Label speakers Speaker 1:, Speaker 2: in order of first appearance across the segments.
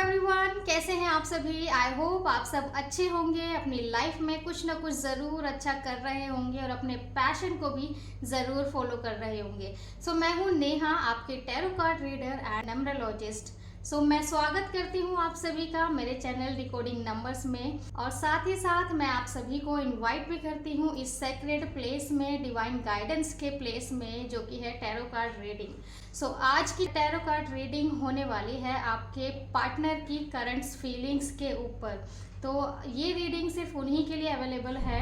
Speaker 1: Everyone, कैसे हैं आप सभी। आई होप आप सब अच्छे होंगे, अपनी लाइफ में कुछ ना कुछ ज़रूर अच्छा कर रहे होंगे और अपने पैशन को भी ज़रूर फॉलो कर रहे होंगे। मैं हूं नेहा, आपके tarot card reader and numerologist. मैं स्वागत करती हूं आप सभी का मेरे चैनल डिकोडिंग नंबर्स में, और साथ ही साथ मैं आप सभी को इनवाइट भी करती हूं इस सेक्रेड प्लेस में, डिवाइन गाइडेंस के प्लेस में, जो कि है टैरो कार्ड रीडिंग। आज की टैरो कार्ड रीडिंग होने वाली है आपके पार्टनर की करंट्स फीलिंग्स के ऊपर। तो ये रीडिंग सिर्फ उन्हीं के लिए अवेलेबल है।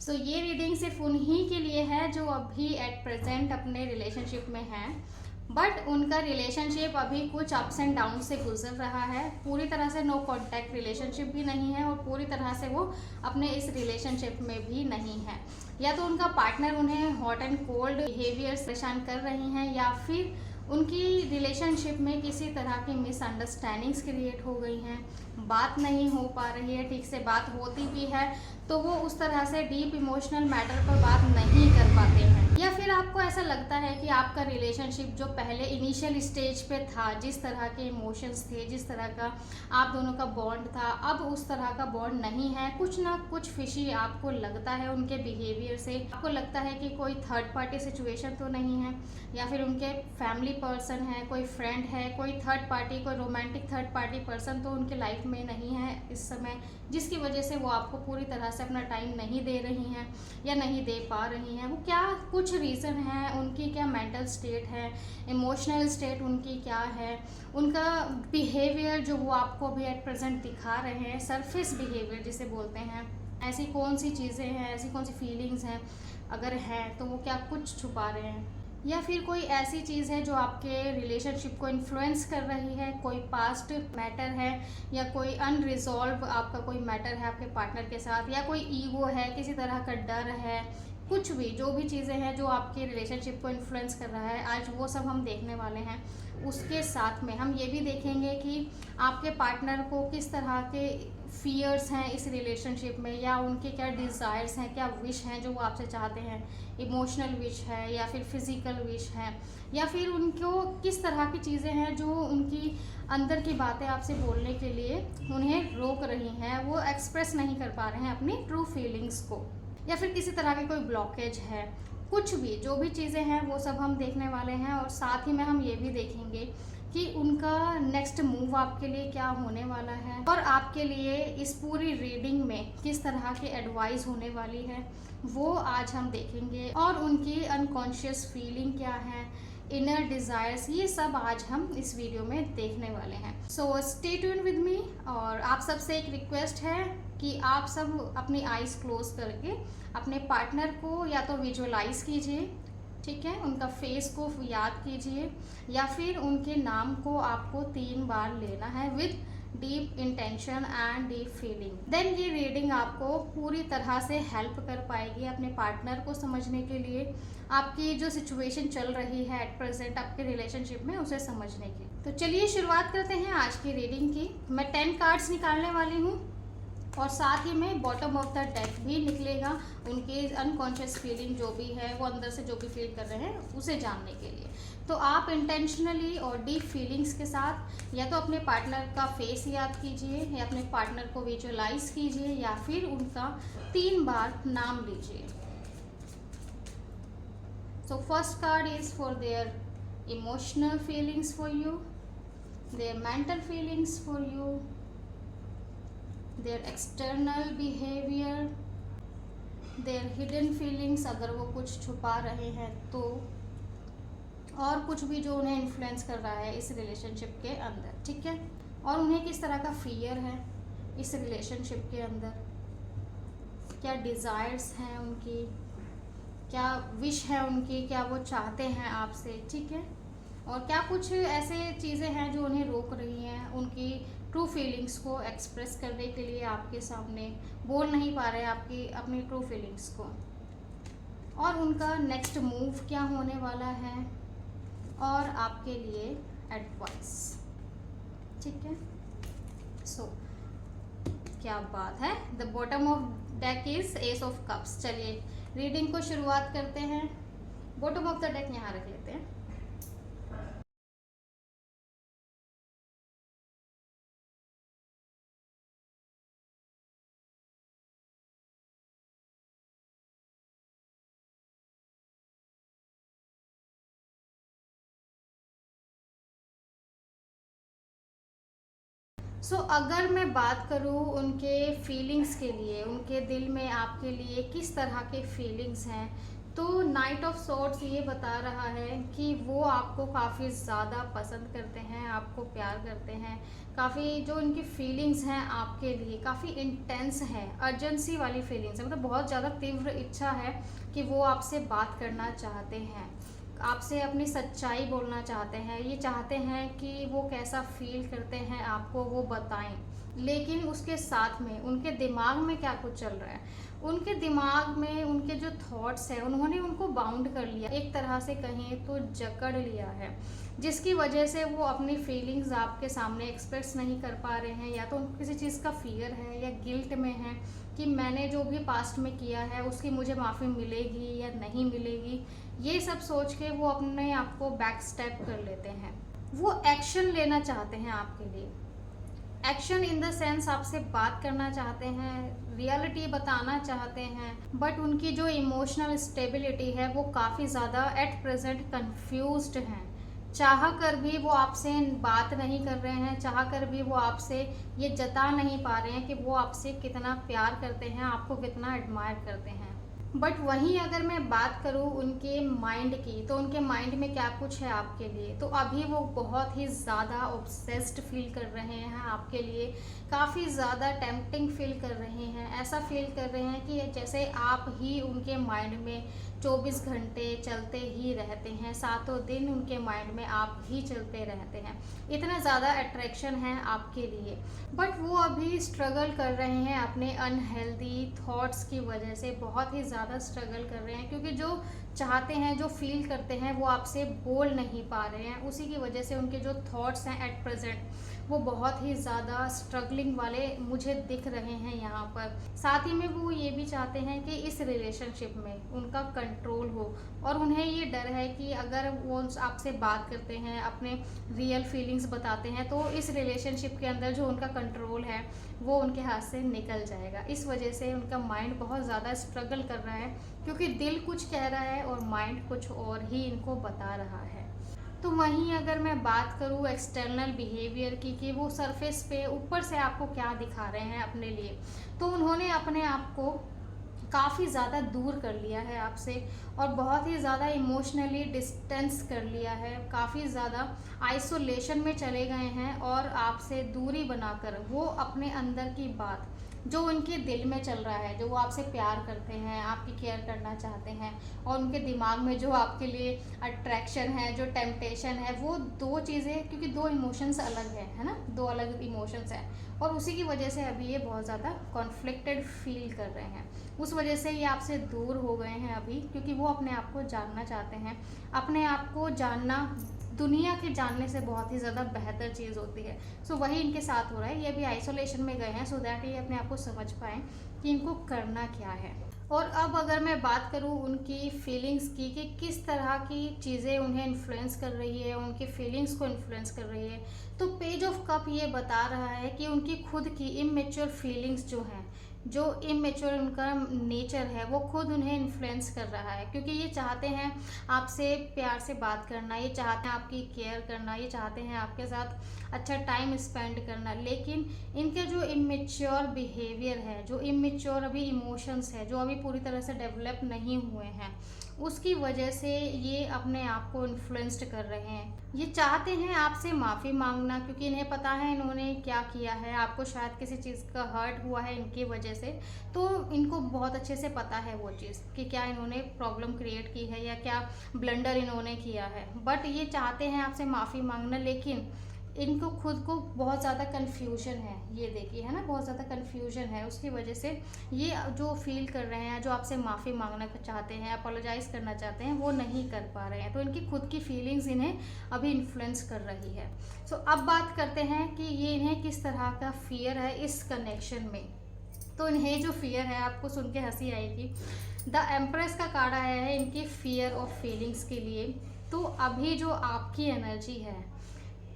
Speaker 1: ये रीडिंग सिर्फ उन्हीं के लिए है जो अभी एट प्रेजेंट अपने रिलेशनशिप में हैं, बट उनका रिलेशनशिप अभी कुछ अप्स एंड डाउन से गुजर रहा है। पूरी तरह से नो कॉन्टैक्ट रिलेशनशिप भी नहीं है और पूरी तरह से वो अपने इस रिलेशनशिप में भी नहीं है। या तो उनका पार्टनर उन्हें हॉट एंड कोल्ड बिहेवियर परेशान कर रही हैं, या फिर उनकी रिलेशनशिप में किसी तरह की मिसअंडरस्टैंडिंग्स क्रिएट हो गई हैं, बात नहीं हो पा रही है, ठीक से बात होती भी है तो वो उस तरह से डीप इमोशनल मैटर पर बात नहीं कर पाते हैं। या फिर आपको ऐसा लगता है कि आपका रिलेशनशिप जो पहले इनिशियल स्टेज पे था, जिस तरह के इमोशंस थे, जिस तरह का आप दोनों का बॉन्ड था, अब उस तरह का बॉन्ड नहीं है। कुछ ना कुछ फिशी आपको लगता है उनके बिहेवियर से। आपको लगता है कि कोई थर्ड पार्टी सिचुएशन तो नहीं है, या फिर उनके फैमिली पर्सन है, कोई फ्रेंड है, कोई थर्ड पार्टी, कोई रोमांटिक थर्ड पार्टी पर्सन तो उनके लाइफ में नहीं है इस समय, जिसकी वजह से वो आपको पूरी तरह से अपना टाइम नहीं दे रही हैं या नहीं दे पा रही हैं। वो क्या कुछ रीज़न है, उनकी क्या मेंटल स्टेट है, इमोशनल स्टेट उनकी क्या है, उनका बिहेवियर जो वो आपको अभी एट प्रेजेंट दिखा रहे हैं, सरफेस बिहेवियर जिसे बोलते हैं, ऐसी कौन सी चीज़ें हैं, ऐसी कौन सी फीलिंग्स हैं, अगर हैं तो वो क्या कुछ छुपा रहे हैं। या फिर कोई ऐसी चीज़ है जो आपके रिलेशनशिप को इन्फ्लुएंस कर रही है, कोई पास्ट मैटर है, या कोई अनरिजॉल्व आपका कोई मैटर है आपके पार्टनर के साथ, या कोई ईगो है, किसी तरह का डर है, कुछ भी जो भी चीज़ें हैं जो आपके रिलेशनशिप को इन्फ्लुएंस कर रहा है, आज वो सब हम देखने वाले हैं। उसके साथ में हम ये भी देखेंगे कि आपके पार्टनर को किस तरह के फियर्स हैं इस रिलेशनशिप में, या उनके क्या डिज़ायर्स हैं, क्या विश हैं जो वो आपसे चाहते हैं, इमोशनल विश है या फिर फिज़िकल विश है, या फिर उनको किस तरह की चीज़ें हैं जो उनकी अंदर की बातें आपसे बोलने के लिए उन्हें रोक रही हैं, वो एक्सप्रेस नहीं कर पा रहे हैं अपनी ट्रू फीलिंग्स को, या फिर किसी तरह की कोई ब्लॉकेज है। कुछ भी जो भी चीज़ें हैं वो सब हम देखने वाले हैं, और साथ ही में हम ये भी देखेंगे कि उनका नेक्स्ट मूव आपके लिए क्या होने वाला है, और आपके लिए इस पूरी रीडिंग में किस तरह की एडवाइस होने वाली है वो आज हम देखेंगे, और उनकी अनकॉन्शियस फीलिंग क्या है, इनर डिज़ायर्स, ये सब आज हम इस वीडियो में देखने वाले हैं। Stay tune with me. और आप सबसे एक रिक्वेस्ट है कि आप सब अपनी आईज क्लोज करके अपने पार्टनर को या तो विजुअलाइज कीजिए, ठीक है, उनका फेस को याद कीजिए, या फिर उनके नाम को आपको 3 बार लेना है with deep intention and deep feeling. Then ये रीडिंग आपको पूरी तरह से हेल्प कर पाएगी अपने पार्टनर को समझने के लिए, आपकी जो सिचुएशन चल रही है एट प्रेजेंट आपके रिलेशनशिप में उसे समझने की। तो चलिए शुरुआत करते हैं आज की रीडिंग की। मैं 10 कार्ड्स निकालने वाली हूँ, और साथ ही में बॉटम ऑफ द डेक भी निकलेगा, उनकी अनकॉन्शियस फीलिंग जो भी है, वो अंदर से जो भी फील कर रहे हैं उसे जानने के लिए। तो आप इंटेंशनली और डीप फीलिंग्स के साथ या तो अपने पार्टनर का फेस याद कीजिए, या अपने पार्टनर को विजुअलाइज कीजिए, या फिर उनका 3 बार नाम लीजिए। First card is for their emotional feelings for you, their mental feelings for you, their external behavior, their hidden feelings, अगर वो कुछ छुपा रहे हैं तो, और कुछ भी जो उन्हें इन्फ्लुएंस कर रहा है इस रिलेशनशिप के अंदर, ठीक है, और उन्हें किस तरह का फियर है इस रिलेशनशिप के अंदर, क्या डिज़ायर्स हैं उनकी, क्या विश है उनकी, क्या वो चाहते हैं आपसे, ठीक है, और क्या कुछ ऐसे चीज़ें हैं जो उन्हें रोक रही हैं उनकी ट्रू फीलिंग्स को एक्सप्रेस करने के लिए, आपके सामने बोल नहीं पा रहे आपकी अपनी ट्रू फीलिंग्स को, और उनका नेक्स्ट मूव क्या होने वाला है, और आपके लिए एडवाइस, ठीक है। क्या बात है, the bottom of deck is S of cups. चलिए रीडिंग को शुरुआत करते हैं। बॉटम ऑफ द डेक यहाँ रख लेते हैं। अगर मैं बात करूँ उनके फीलिंग्स के लिए, उनके दिल में आपके लिए किस तरह के फीलिंग्स हैं, तो नाइट ऑफ सॉर्ड्स ये बता रहा है कि वो आपको काफ़ी ज़्यादा पसंद करते हैं, आपको प्यार करते हैं। काफ़ी जो उनकी फीलिंग्स हैं आपके लिए काफ़ी इंटेंस है, अर्जेंसी वाली फीलिंग्स है, मतलब बहुत ज़्यादा तीव्र इच्छा है कि वो आपसे बात करना चाहते हैं, आपसे अपनी सच्चाई बोलना चाहते हैं। ये चाहते हैं कि वो कैसा फ़ील करते हैं आपको वो बताएं, लेकिन उसके साथ में उनके दिमाग में क्या कुछ चल रहा है, उनके दिमाग में उनके जो थॉट्स हैं उन्होंने उनको बाउंड कर लिया, एक तरह से कहें तो जकड़ लिया है, जिसकी वजह से वो अपनी फीलिंग्स आपके सामने एक्सप्रेस नहीं कर पा रहे हैं। या तो उनको किसी चीज़ का फियर है या गिल्ट में है कि मैंने जो भी पास्ट में किया है उसकी मुझे माफ़ी मिलेगी या नहीं मिलेगी। ये सब सोच के वो अपने आप को बैक स्टेप कर लेते हैं। वो एक्शन लेना चाहते हैं आपके लिए, एक्शन इन द सेंस आपसे बात करना चाहते हैं, रियलिटी बताना चाहते हैं, बट उनकी जो इमोशनल स्टेबिलिटी है वो काफ़ी ज़्यादा एट प्रेजेंट कंफ्यूज्ड हैं। चाह कर भी वो आपसे बात नहीं कर रहे हैं, चाह कर भी वो आपसे ये जता नहीं पा रहे हैं कि वो आपसे कितना प्यार करते हैं, आपको कितना एडमायर करते हैं। बट वहीं अगर मैं बात करूँ उनके माइंड की, तो उनके माइंड में क्या कुछ है आपके लिए, तो अभी वो बहुत ही ज़्यादा ऑब्सेस्ड फील कर रहे हैं आपके लिए, काफ़ी ज़्यादा टेम्पटिंग फील कर रहे हैं। ऐसा फील कर रहे हैं कि जैसे आप ही उनके माइंड में 24 घंटे चलते ही रहते हैं, सातों दिन उनके माइंड में आप ही चलते रहते हैं, इतना ज़्यादा अट्रैक्शन है आपके लिए। बट वो अभी स्ट्रगल कर रहे हैं अपने अनहेल्दी थॉट्स की वजह से, बहुत ही ज़्यादा स्ट्रगल कर रहे हैं, क्योंकि जो चाहते हैं, जो फील करते हैं वो आपसे बोल नहीं पा रहे हैं। उसी की वजह से उनके जो थॉट्स हैं एट प्रेजेंट वो बहुत ही ज़्यादा स्ट्रगलिंग वाले मुझे दिख रहे हैं यहाँ पर। साथ ही में वो ये भी चाहते हैं कि इस रिलेशनशिप में उनका कंट्रोल हो, और उन्हें ये डर है कि अगर वो आपसे बात करते हैं, अपने रियल फीलिंग्स बताते हैं, तो इस रिलेशनशिप के अंदर जो उनका कंट्रोल है वो उनके हाथ से निकल जाएगा। इस वजह से उनका माइंड बहुत ज़्यादा स्ट्रगल कर रहा है, क्योंकि दिल कुछ कह रहा है और माइंड कुछ और ही इनको बता रहा है। तो वहीं अगर मैं बात करूँ एक्सटर्नल बिहेवियर की, कि वो सरफेस पे ऊपर से आपको क्या दिखा रहे हैं अपने लिए, तो उन्होंने अपने आप को काफ़ी ज़्यादा दूर कर लिया है आपसे, और बहुत ही ज़्यादा इमोशनली डिस्टेंस कर लिया है, काफ़ी ज़्यादा आइसोलेशन में चले गए हैं, और आपसे दूरी बनाकर वो अपने अंदर की बात जो उनके दिल में चल रहा है, जो वो आपसे प्यार करते हैं, आपकी केयर करना चाहते हैं, और उनके दिमाग में जो आपके लिए अट्रैक्शन है, जो टेम्पटेशन है, वो दो चीज़ें, क्योंकि दो इमोशंस अलग है ना, दो अलग इमोशंस हैं, और उसी की वजह से अभी ये बहुत ज़्यादा कॉन्फ्लिक्टेड फील कर रहे हैं। उस वजह से ये आपसे दूर हो गए हैं अभी, क्योंकि वो अपने आप को जानना चाहते हैं। अपने आप को जानना दुनिया के जानने से बहुत ही ज़्यादा बेहतर चीज़ होती है। वही इनके साथ हो रहा है, ये भी आइसोलेशन में गए हैं, सो दैट ये अपने आप को समझ पाएँ कि इनको करना क्या है। और अब अगर मैं बात करूँ उनकी फीलिंग्स की, कि किस तरह की चीज़ें उन्हें इन्फ्लुएंस कर रही है, उनकी फीलिंग्स को इन्फ्लुएंस कर रही है, तो पेज ऑफ कप ये बता रहा है कि उनकी खुद की इमेच्योर फीलिंग्स जो हैं, जो इमेच्योर उनका नेचर है, वो खुद उन्हें इन्फ्लुएंस कर रहा है, क्योंकि ये चाहते हैं आपसे प्यार से बात करना, ये चाहते हैं आपकी केयर करना, ये चाहते हैं आपके साथ अच्छा टाइम स्पेंड करना, लेकिन इनके जो इमेच्योर बिहेवियर है, जो इमेच्योर अभी इमोशंस है, जो अभी पूरी तरह से डेवलप नहीं हुए हैं, उसकी वजह से ये अपने आप को इन्फ्लुएंस्ड कर रहे हैं। ये चाहते हैं आपसे माफ़ी मांगना, क्योंकि इन्हें पता है इन्होंने क्या किया है, आपको शायद किसी चीज़ का हर्ट हुआ है इनकी वजह से, तो इनको बहुत अच्छे से पता है वो चीज़ कि क्या इन्होंने प्रॉब्लम क्रिएट की है या क्या ब्लंडर इन्होंने किया है। बट ये चाहते हैं आपसे माफ़ी मांगना, लेकिन इनको खुद को बहुत ज़्यादा कन्फ्यूजन है, ये देखिए है ना, बहुत ज़्यादा कन्फ्यूजन है, उसकी वजह से ये जो फील कर रहे हैं, जो आपसे माफ़ी मांगना चाहते हैं, अपोलोजाइज़ करना चाहते हैं, वो नहीं कर पा रहे हैं, तो इनकी खुद की फीलिंग्स इन्हें अभी इन्फ्लुएंस कर रही है। अब बात करते हैं कि ये इन्हें किस तरह का फियर है इस कनेक्शन में। तो इन्हें जो फियर है, आपको सुन के हंसी आएगी, द एम्प्रेस का कार्ड आया है इनकी फियर ऑफ फीलिंग्स के लिए। तो अभी जो आपकी एनर्जी है,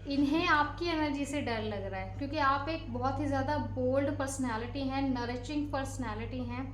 Speaker 1: इन्हें आपकी एनर्जी से डर लग रहा है, क्योंकि आप एक बहुत ही ज़्यादा बोल्ड पर्सनालिटी हैं, नरिचिंग पर्सनालिटी हैं,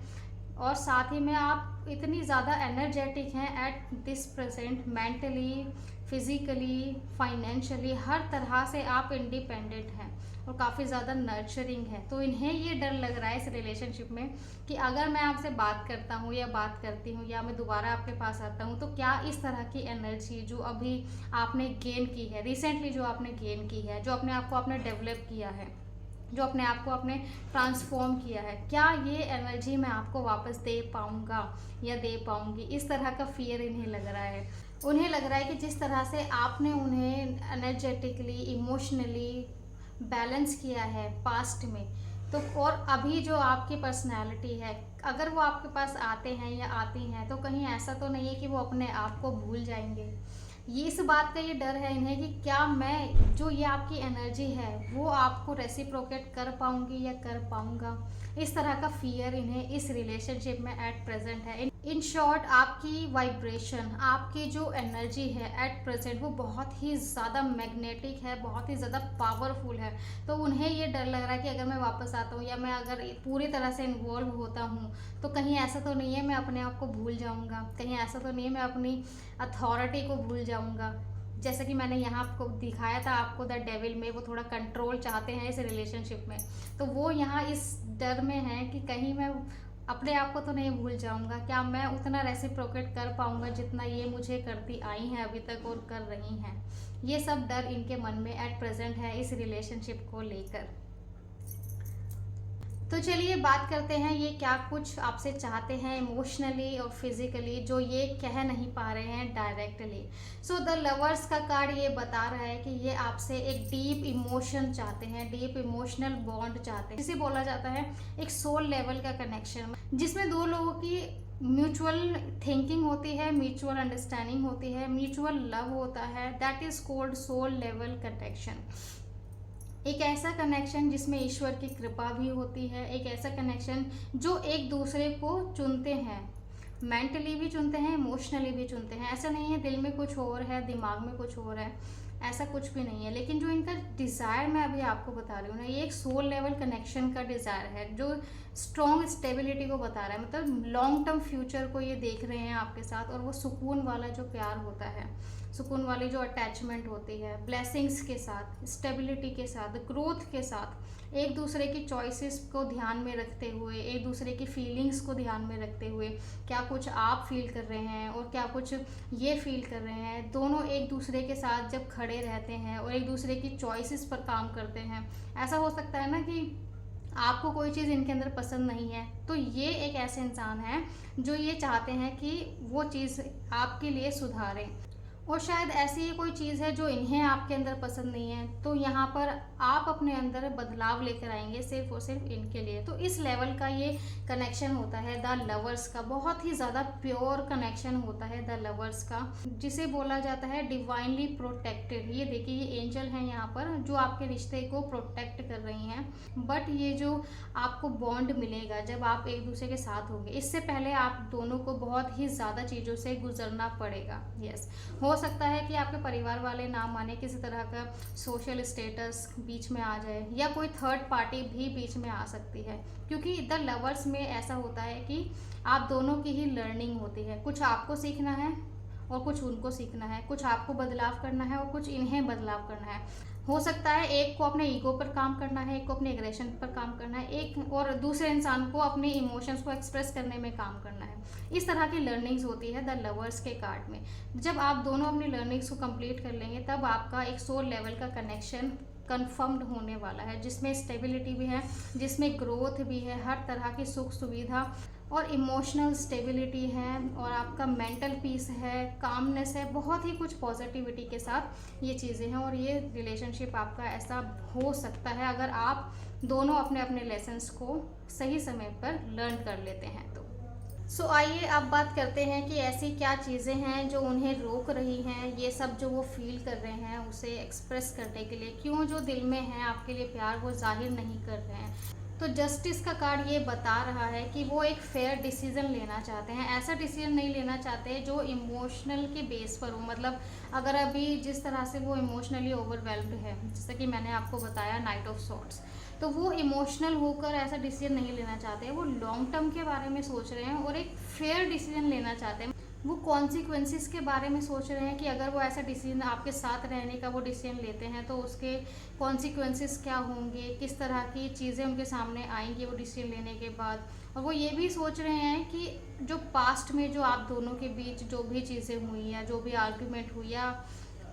Speaker 1: और साथ ही में आप इतनी ज़्यादा एनर्जेटिक हैं at this present, mentally, physically, financially, हर तरह से आप इंडिपेंडेंट हैं और काफ़ी ज़्यादा नर्चरिंग है। तो इन्हें ये डर लग रहा है इस रिलेशनशिप में कि अगर मैं आपसे बात करता हूँ या बात करती हूँ या मैं दोबारा आपके पास आता हूँ, तो क्या इस तरह की एनर्जी जो अभी आपने गेन की है, रिसेंटली जो आपने गेन की है, जो अपने आप को आपने डेवलप किया है, जो अपने आप को आपने ट्रांसफॉर्म किया है, क्या ये एनर्जी मैं आपको वापस दे पाऊँगा या दे पाऊँगी? इस तरह का फियर इन्हें लग रहा है। उन्हें लग रहा है कि जिस तरह से आपने उन्हें एनर्जेटिकली, इमोशनली बैलेंस किया है पास्ट में, तो और अभी जो आपकी पर्सनैलिटी है, अगर वो आपके पास आते हैं या आती हैं, तो कहीं ऐसा तो नहीं है कि वो अपने आप को भूल जाएंगे। ये इस बात का ये डर है इन्हें कि क्या मैं जो ये आपकी एनर्जी है वो आपको रेसिप्रोकेट कर पाऊंगी या कर पाऊंगा। इस तरह का फियर इन्हें इस रिलेशनशिप में एट प्रेजेंट है। इन शॉर्ट, आपकी वाइब्रेशन, आपकी जो एनर्जी है एट प्रेजेंट वो बहुत ही ज़्यादा मैग्नेटिक है, बहुत ही ज़्यादा पावरफुल है। तो उन्हें ये डर लग रहा है कि अगर मैं वापस आता हूँ या मैं अगर पूरी तरह से इन्वॉल्व होता हूँ, तो कहीं ऐसा तो नहीं है मैं अपने आप को भूल जाऊँगा, कहीं ऐसा तो नहीं है मैं अपनी अथॉरिटी को भूल जाऊँगा। जैसे कि मैंने यहाँ आपको दिखाया था, आपको द डेविल में वो थोड़ा कंट्रोल चाहते हैं इस रिलेशनशिप में, तो वो यहाँ इस डर में है कि कहीं मैं अपने आप को तो नहीं भूल जाऊंगा, क्या मैं उतना रेसिप्रोकेट कर पाऊंगा जितना ये मुझे करती आई हैं अभी तक और कर रही हैं। ये सब डर इनके मन में एट प्रेजेंट है इस रिलेशनशिप को लेकर। तो चलिए बात करते हैं ये क्या कुछ आपसे चाहते हैं इमोशनली और फिजिकली, जो ये कह नहीं पा रहे हैं डायरेक्टली। सो द लवर्स का कार्ड ये बता रहा है कि ये आपसे एक डीप इमोशन चाहते हैं, डीप इमोशनल बॉन्ड चाहते हैं, जिसे बोला जाता है एक सोल लेवल का कनेक्शन, जिसमें दो लोगों की म्यूचुअल थिंकिंग होती है, म्यूचुअल अंडरस्टैंडिंग होती है, म्यूचुअल लव होता है। That is called soul level connection. एक ऐसा कनेक्शन जिसमें ईश्वर की कृपा भी होती है, एक ऐसा कनेक्शन जो एक दूसरे को चुनते हैं, मेंटली भी चुनते हैं, इमोशनली भी चुनते हैं। ऐसा नहीं है दिल में कुछ और है, दिमाग में कुछ और है, ऐसा कुछ भी नहीं है। लेकिन जो इनका डिज़ायर मैं अभी आपको बता रही हूँ ना, ये एक सोल लेवल कनेक्शन का डिज़ायर है जो स्ट्रॉन्ग स्टेबिलिटी को बता रहा है। मतलब लॉन्ग टर्म फ्यूचर को ये देख रहे हैं आपके साथ, और वो सुकून वाला जो प्यार होता है, सुकून वाली जो अटैचमेंट होती है, ब्लेसिंग्स के साथ, स्टेबिलिटी के साथ, ग्रोथ के साथ, एक दूसरे की चॉइसेस को ध्यान में रखते हुए, एक दूसरे की फीलिंग्स को ध्यान में रखते हुए, क्या कुछ आप फील कर रहे हैं और क्या कुछ ये फील कर रहे हैं, दोनों एक दूसरे के साथ जब खड़े रहते हैं और एक दूसरे की चॉइसेस पर काम करते हैं। ऐसा हो सकता है ना कि आपको कोई चीज़ इनके अंदर पसंद नहीं है, तो ये एक ऐसे इंसान है जो ये चाहते हैं कि वो चीज़ आपके लिए सुधारें, और शायद ऐसी ही कोई चीज़ है जो इन्हें आपके अंदर पसंद नहीं है, तो यहाँ पर आप अपने अंदर बदलाव लेकर आएंगे सिर्फ और सिर्फ इनके लिए। तो इस लेवल का ये कनेक्शन होता है द लवर्स का, बहुत ही ज़्यादा प्योर कनेक्शन होता है द लवर्स का, जिसे बोला जाता है डिवाइनली प्रोटेक्टेड। ये देखिए, ये एंजल हैं यहाँ पर जो आपके रिश्ते को प्रोटेक्ट कर रही हैं। बट ये जो आपको बॉन्ड मिलेगा जब आप एक दूसरे के साथ होंगे, इससे पहले आप दोनों को बहुत ही ज़्यादा चीज़ों से गुजरना पड़ेगा। यस, हो सकता है कि आपके परिवार वाले ना माने, किसी तरह का सोशल स्टेटस बीच में आ जाए, या कोई थर्ड पार्टी भी बीच में आ सकती है, क्योंकि द लवर्स में ऐसा होता है कि आप दोनों की ही लर्निंग होती है। कुछ आपको सीखना है और कुछ उनको सीखना है, कुछ आपको बदलाव करना है और कुछ इन्हें बदलाव करना है। हो सकता है एक को अपने ईगो पर काम करना है, एक को अपने एग्रेशन पर काम करना है, एक और दूसरे इंसान को अपने इमोशंस को एक्सप्रेस करने में काम करना है। इस तरह की लर्निंग्स होती है द लवर्स के कार्ड में। जब आप दोनों अपनी लर्निंग्स को कंप्लीट कर लेंगे, तब आपका एक सोल लेवल का कनेक्शन कन्फर्म्ड होने वाला है, जिसमें स्टेबिलिटी भी है, जिसमें ग्रोथ भी है, हर तरह की सुख सुविधा और इमोशनल स्टेबिलिटी है, और आपका मेंटल पीस है, कामनेस है, बहुत ही कुछ पॉजिटिविटी के साथ ये चीज़ें हैं। और ये रिलेशनशिप आपका ऐसा हो सकता है अगर आप दोनों अपने अपने लेसन्स को सही समय पर लर्न कर लेते हैं तो। सो आइए अब बात करते हैं कि ऐसी क्या चीज़ें हैं जो उन्हें रोक रही हैं, ये सब जो वो फील कर रहे हैं उसे एक्सप्रेस करने के लिए, क्यों जो दिल में है आपके लिए प्यार वो जाहिर नहीं कर रहे हैं। तो जस्टिस का कार्ड ये बता रहा है कि वो एक फेयर डिसीजन लेना चाहते हैं, ऐसा डिसीजन नहीं लेना चाहते जो इमोशनल के बेस पर हो। मतलब अगर अभी जिस तरह से वो इमोशनली ओवरवेल्म्ड है, जैसे कि मैंने आपको बताया नाइट ऑफ सॉर्ड्स, तो वो इमोशनल होकर ऐसा डिसीजन नहीं लेना चाहते हैं, वो लॉन्ग टर्म के बारे में सोच रहे हैं और एक फेयर डिसीजन लेना चाहते हैं। वो कॉन्सिक्वेंसेस के बारे में सोच रहे हैं कि अगर वो ऐसा डिसीजन आपके साथ रहने का वो डिसीजन लेते हैं तो उसके कॉन्सिक्वेंसेस क्या होंगे, किस तरह की चीज़ें उनके सामने आएंगी वो डिसीजन लेने के बाद। और वो ये भी सोच रहे हैं कि जो पास्ट में जो आप दोनों के बीच जो भी चीज़ें हुई या जो भी आर्ग्यूमेंट हुई या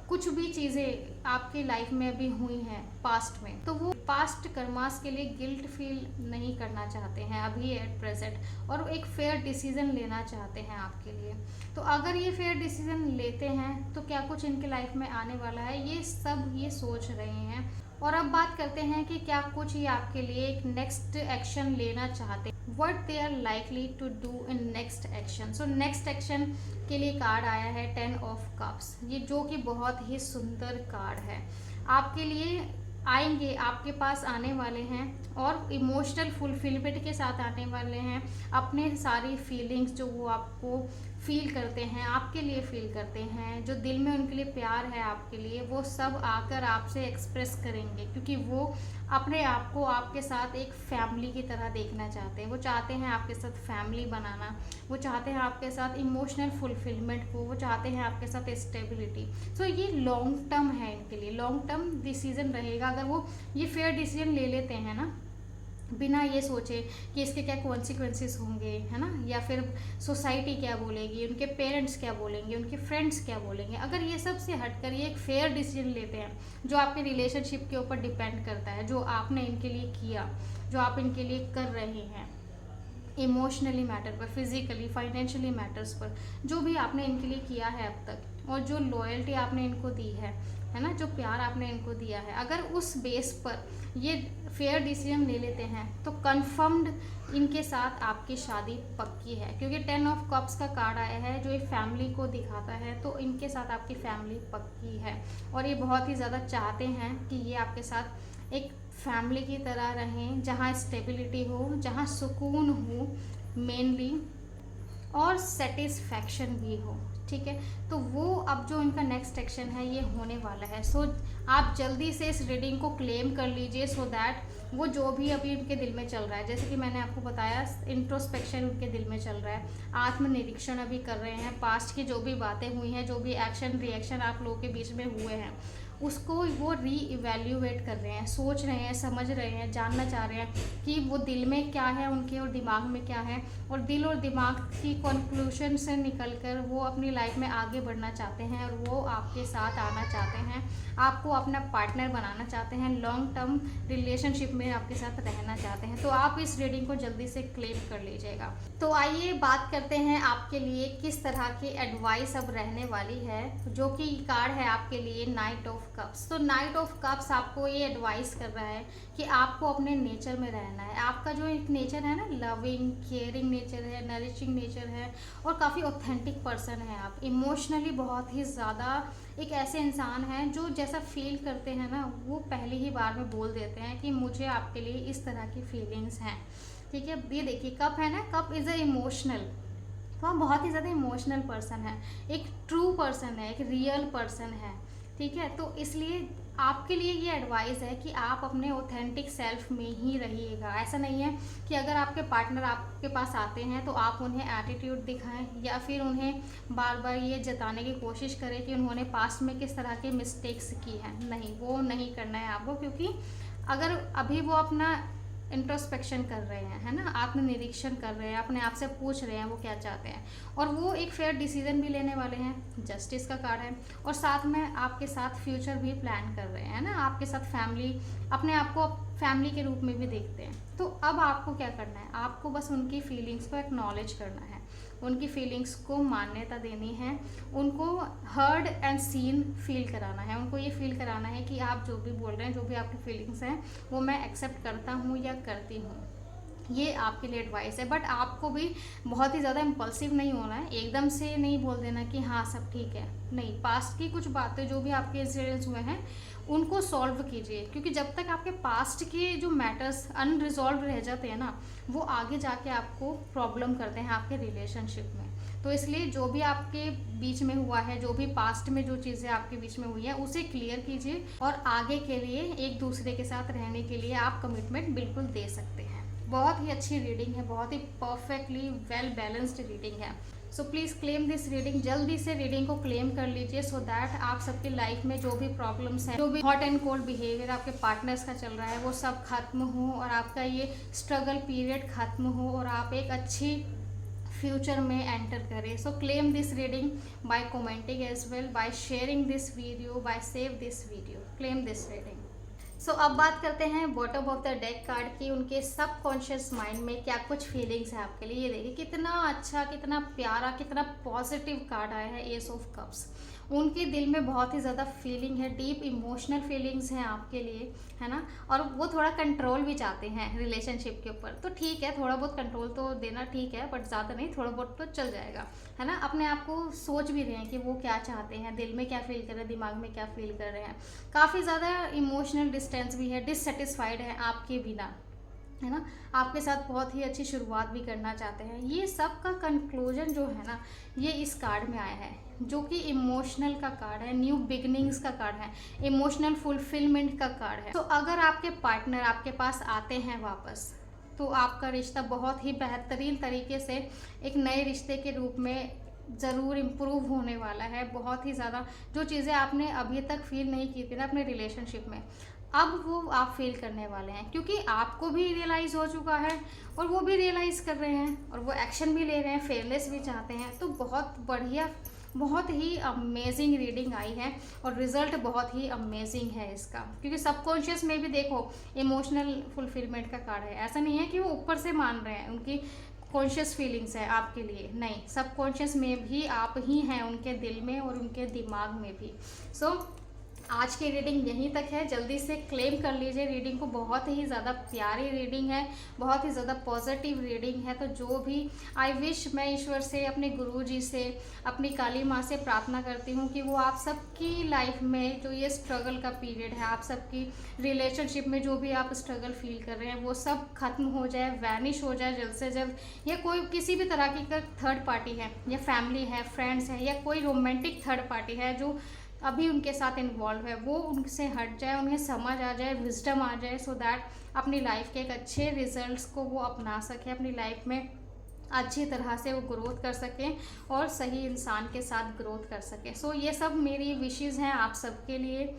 Speaker 1: कुछ भी चीज़ें आपकी लाइफ में अभी हुई हैं पास्ट में, तो वो पास्ट कर्मास के लिए गिल्ट फील नहीं करना चाहते हैं अभी एट प्रेजेंट, और एक फेयर डिसीजन लेना चाहते हैं आपके लिए। तो अगर ये फेयर डिसीजन लेते हैं तो क्या कुछ इनके लाइफ में आने वाला है, ये सब ये सोच रहे हैं। और अब बात करते हैं कि क्या कुछ ये आपके लिए एक नेक्स्ट एक्शन लेना चाहते हैं, what they are likely to do in next action। so next action के लिए कार्ड आया है 10 of cups, ये जो कि बहुत ही सुंदर कार्ड है। आपके लिए आएंगे, आपके पास आने वाले हैं और इमोशनल फुलफिलमेंट के साथ आने वाले हैं। अपने सारी फीलिंग्स जो वो आपको फील करते हैं, आपके लिए फील करते हैं, जो दिल में उनके लिए प्यार है आपके लिए, वो सब आकर आपसे एक्सप्रेस करेंगे, क्योंकि वो अपने आप को आपके साथ एक फैमिली की तरह देखना चाहते हैं। वो चाहते हैं आपके साथ फैमिली बनाना, वो चाहते हैं आपके साथ इमोशनल फुलफिलमेंट को, वो चाहते हैं आपके साथ स्टेबिलिटी। सो ये लॉन्ग टर्म है इनके लिए, लॉन्ग टर्म डिसीजन रहेगा अगर वो ये फेयर डिसीजन ले लेते हैं ना, बिना ये सोचे कि इसके क्या कॉन्सिक्वेंसेस होंगे, है ना, या फिर सोसाइटी क्या बोलेगी, उनके पेरेंट्स क्या बोलेंगे, उनके फ्रेंड्स क्या बोलेंगे। अगर ये सब से हटकर ये एक फेयर डिसीजन लेते हैं जो आपके रिलेशनशिप के ऊपर डिपेंड करता है, जो आपने इनके लिए किया, जो आप इनके लिए कर रहे हैं, इमोशनली मैटर पर, फिजिकली, फाइनेंशियली मैटर्स पर, जो भी आपने इनके लिए किया है अब तक, और जो लॉयल्टी आपने इनको दी है ना, जो प्यार आपने इनको दिया है, अगर उस बेस पर ये फेयर डिसीजन ले लेते हैं तो कंफर्म्ड इनके साथ आपकी शादी पक्की है। क्योंकि 10 ऑफ कप्स का कार्ड आया है जो एक फैमिली को दिखाता है, तो इनके साथ आपकी फैमिली पक्की है और ये बहुत ही ज़्यादा चाहते हैं कि ये आपके साथ एक फैमिली की तरह रहें, जहाँ स्टेबिलिटी हो, जहाँ सुकून हो मेनली, और सेटिस्फैक्शन भी हो। ठीक है, तो वो अब जो इनका नेक्स्ट एक्शन है ये होने वाला है। सो आप जल्दी से इस रीडिंग को क्लेम कर लीजिए, सो दैट वो जो भी अभी उनके दिल में चल रहा है, जैसे कि मैंने आपको बताया, इंट्रोस्पेक्शन उनके दिल में चल रहा है, आत्मनिरीक्षण अभी कर रहे हैं, पास्ट की जो भी बातें हुई हैं, जो भी एक्शन रिएक्शन आप लोगों के बीच में हुए हैं, उसको वो री इवेल्यूएट कर रहे हैं, सोच रहे हैं, समझ रहे हैं, जानना चाह रहे हैं कि वो दिल में क्या है उनके और दिमाग में क्या है, और दिल और दिमाग की कंक्लूजन से निकलकर वो अपनी लाइफ में आगे बढ़ना चाहते हैं और वो आपके साथ आना चाहते हैं, आपको अपना पार्टनर बनाना चाहते हैं, लॉन्ग टर्म रिलेशनशिप में आपके साथ रहना चाहते हैं। तो आप इस रीडिंग को जल्दी से क्लेम कर लीजिएगा। तो आइए बात करते हैं आपके लिए किस तरह की एडवाइस अब रहने वाली है, जो कि कार्ड है आपके लिए नाइट ऑफ कप्स। तो नाइट ऑफ कप्स आपको ये एडवाइस कर रहा है कि आपको अपने नेचर में रहना है। आपका जो एक नेचर है ना, लविंग केयरिंग नेचर है, नरिशिंग नेचर है, और काफ़ी ऑथेंटिक पर्सन है आप, इमोशनली बहुत ही ज़्यादा एक ऐसे इंसान हैं जो जैसा फील करते हैं ना, वो पहली ही बार में बोल देते हैं कि मुझे आपके लिए इस तरह की फीलिंग्स हैं। ठीक है, ये देखिए कप है ना, कप इज़ अ इमोशनल, तो आप बहुत ही ज़्यादा इमोशनल पर्सन है, एक ट्रू पर्सन है, एक रियल पर्सन है। ठीक है, तो इसलिए आपके लिए ये एडवाइस है कि आप अपने ऑथेंटिक सेल्फ में ही रहिएगा। ऐसा नहीं है कि अगर आपके पार्टनर आपके पास आते हैं तो आप उन्हें एटीट्यूड दिखाएं या फिर उन्हें बार बार ये जताने की कोशिश करें कि उन्होंने पास्ट में किस तरह के मिस्टेक्स की हैं। नहीं, वो नहीं करना है आपको, क्योंकि अगर अभी वो अपना इंट्रोस्पेक्शन कर रहे हैं, है ना, आत्मनिरीक्षण कर रहे हैं, अपने आप से पूछ रहे हैं वो क्या चाहते हैं, और वो एक फेयर डिसीजन भी लेने वाले हैं, जस्टिस का कार्ड है, और साथ में आपके साथ फ्यूचर भी प्लान कर रहे हैं ना, आपके साथ फैमिली, अपने आप को फैमिली के रूप में भी देखते हैं। तो अब आपको क्या करना है, आपको बस उनकी फीलिंग्स को एक्नॉलेज करना है, उनकी फीलिंग्स को मान्यता देनी है, उनको हर्ड एंड सीन फील कराना है, उनको ये फील कराना है कि आप जो भी बोल रहे हैं, जो भी आपकी फीलिंग्स हैं, वो मैं एक्सेप्ट करता हूँ या करती हूँ। ये आपके लिए एडवाइस है, बट आपको भी बहुत ही ज़्यादा इम्पल्सिव नहीं होना है, एकदम से नहीं बोल देना कि हाँ सब ठीक है। नहीं, पास्ट की कुछ बातें जो भी आपके इंसिडेंट्स हुए हैं उनको सॉल्व कीजिए, क्योंकि जब तक आपके पास्ट के जो मैटर्स अनरिजॉल्व रह जाते हैं ना, वो आगे जाके आपको प्रॉब्लम करते हैं आपके रिलेशनशिप में। तो इसलिए जो भी आपके बीच में हुआ है, जो भी पास्ट में जो चीज़ें आपके बीच में हुई है, उसे क्लियर कीजिए और आगे के लिए एक दूसरे के साथ रहने के लिए आप कमिटमेंट बिल्कुल दे सकते हैं। बहुत ही अच्छी रीडिंग है, बहुत ही परफेक्टली वेल बैलेंस्ड रीडिंग है। So please claim this reading, जल्दी से रीडिंग को क्लेम कर लीजिए, सो दैट आप सबकी लाइफ में जो भी प्रॉब्लम्स हैं, जो भी हॉट एंड कोल्ड बिहेवियर आपके पार्टनर्स का चल रहा है, वो सब खत्म हो और आपका ये स्ट्रगल पीरियड खत्म हो और आप एक अच्छी फ्यूचर में एंटर करें। So claim this reading by commenting as well, by sharing this video, by save this video, claim this reading. So अब बात करते हैं bottom of the deck card की, उनके सबकॉन्शियस माइंड में क्या कुछ फीलिंग्स है आपके लिए। ये देखिए कितना अच्छा, कितना प्यारा, कितना पॉजिटिव कार्ड आया है, एस ऑफ कप्स। उनके दिल में बहुत ही ज़्यादा फीलिंग है, डीप इमोशनल फीलिंग्स हैं आपके लिए, है ना। और वो थोड़ा कंट्रोल भी चाहते हैं रिलेशनशिप के ऊपर, तो ठीक है, थोड़ा बहुत कंट्रोल तो देना ठीक है, बट ज़्यादा नहीं, थोड़ा बहुत तो चल जाएगा, है ना। अपने आप को सोच भी रहे हैं कि वो क्या चाहते हैं, दिल में क्या फील कर रहे हैं, दिमाग में क्या फील कर रहे हैं। काफ़ी ज़्यादा इमोशनल डिस्टेंस भी है, डिससेटिस्फाइड है आपके बिना, है ना। आपके साथ बहुत ही अच्छी शुरुआत भी करना चाहते हैं। ये सब का कंक्लूजन जो है ना, ये इस कार्ड में आया है, जो कि इमोशनल का कार्ड है, न्यू बिगनिंग्स का कार्ड है, इमोशनल फुलफिलमेंट का कार्ड है। तो अगर आपके पार्टनर आपके पास आते हैं वापस, तो आपका रिश्ता बहुत ही बेहतरीन तरीके से एक नए रिश्ते के रूप में ज़रूर इम्प्रूव होने वाला है। बहुत ही ज़्यादा जो चीज़ें आपने अभी तक फील नहीं की थी ना अपने रिलेशनशिप में, अब वो आप फील करने वाले हैं, क्योंकि आपको भी रियलाइज़ हो चुका है और वो भी रियलाइज़ कर रहे हैं और वो एक्शन भी ले रहे हैं, फेयरलेस भी चाहते हैं। तो बहुत बढ़िया, बहुत ही अमेजिंग रीडिंग आई है और रिजल्ट बहुत ही अमेजिंग है इसका, क्योंकि सबकॉन्शियस में भी देखो इमोशनल फुलफिलमेंट का कार्ड है। ऐसा नहीं है कि वो ऊपर से मान रहे हैं, उनकी कॉन्शियस फीलिंग्स है आपके लिए, नहीं, सबकॉन्शियस में भी आप ही हैं उनके दिल में और उनके दिमाग में भी। सो आज की रीडिंग यहीं तक है, जल्दी से क्लेम कर लीजिए रीडिंग को। बहुत ही ज़्यादा प्यारी रीडिंग है, बहुत ही ज़्यादा पॉजिटिव रीडिंग है। तो जो भी आई विश, मैं ईश्वर से, अपने गुरुजी से, अपनी काली माँ से प्रार्थना करती हूँ कि वो आप सबकी लाइफ में जो ये स्ट्रगल का पीरियड है, आप सबकी रिलेशनशिप में जो भी आप स्ट्रगल फील कर रहे हैं, वो सब खत्म हो जाए, वैनिश हो जाए जल्द से जल्द। या कोई किसी भी तरह की थर्ड पार्टी है, या फैमिली है, फ्रेंड्स है, या कोई रोमांटिक थर्ड पार्टी है जो अभी उनके साथ इन्वॉल्व है, वो उनसे हट जाए, उन्हें समझ आ जाए, विजडम आ जाए, सो दैट अपनी लाइफ के एक अच्छे रिजल्ट्स को वो अपना सके, अपनी लाइफ में अच्छी तरह से वो ग्रोथ कर सकें और सही इंसान के साथ ग्रोथ कर सकें। सो ये सब मेरी विशेज़ हैं आप सबके लिए।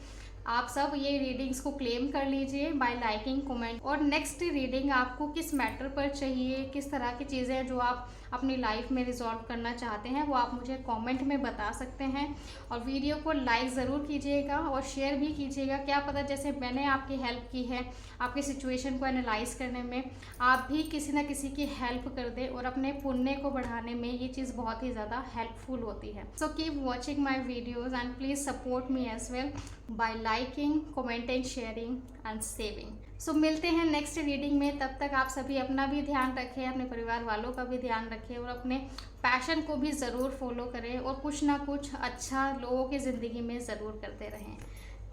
Speaker 1: आप सब ये रीडिंग्स को क्लेम कर लीजिए बाय लाइकिंग, कमेंट। और नेक्स्ट रीडिंग आपको किस मैटर पर चाहिए, किस तरह की चीज़ें जो आप अपनी लाइफ में रिजॉल्व करना चाहते हैं, वो आप मुझे कमेंट में बता सकते हैं। और वीडियो को लाइक ज़रूर कीजिएगा और शेयर भी कीजिएगा। क्या पता जैसे मैंने आपकी हेल्प की है आपकी सिचुएशन को एनालाइज करने में, आप भी किसी ना किसी की हेल्प कर दें और अपने पुण्य को बढ़ाने में ये चीज़ बहुत ही ज़्यादा हेल्पफुल होती है। So keep watching my videos and please support me as well by liking, commenting, sharing and saving. So मिलते हैं नेक्स्ट रीडिंग में। तब तक आप सभी अपना भी ध्यान रखें, अपने परिवार वालों का भी ध्यान रखें और अपने पैशन को भी ज़रूर फॉलो करें और कुछ ना कुछ अच्छा लोगों की ज़िंदगी में ज़रूर करते रहें।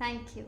Speaker 1: Thank you.